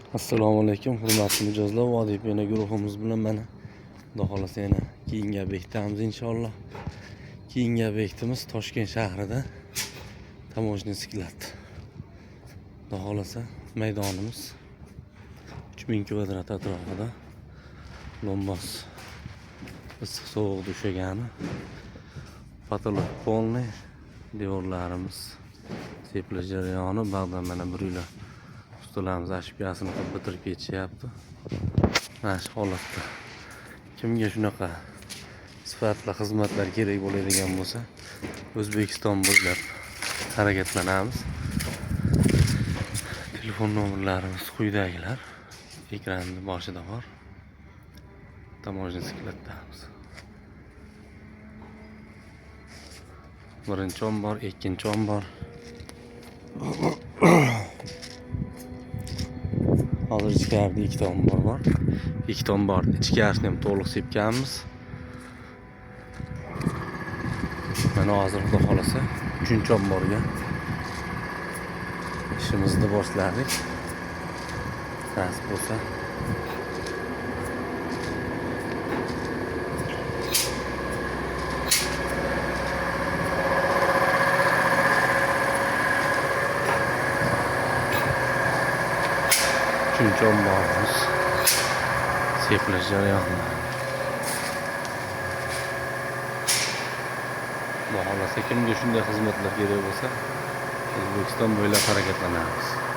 Assalomu alaykum, hurmatli mijozlar. Vodiyp yana guruhimiz bilan mana Xudo xolasa yana keyingi obyektimiz inshaalloh. Keyingi obyektimiz Toshkent shahrida Tamojniy sklad. Xudo xolasa maydonimiz 3000 kvadrat atrofida lombas issiq sovuq dushagani, patolog polniy, devorlarimiz seplash jarayoni, ba'zan mana burlar ustalarimiz ashpiyasini qilib bitirib ketishyapti. Mana shu holatda kimga shunaqa sifatli xizmatlar kerak bo'ladigan bo'lsa, O'zbekiston bo'ylab harakatlanamiz. Telefon nomerlarimiz quyidagilar. Ekranning boshida bor. Tamojniy skladdamiz. Birinchi ombor, ikkinchi ombor. Hozir ichkarida ikkita ombor bor. Ikkita ombor ichkarisini ham to'liq sepganmiz. Mana hozir Xudo xolasa 3-omborga ishimizni boshladik. Nasib bo'lsa uchinchi omborimiz seplash jarayoni. Xudo xolasa kimga shunday xizmatlar kerak bo'lsa, O'zbekiston bo'ylab harakatlanamiz.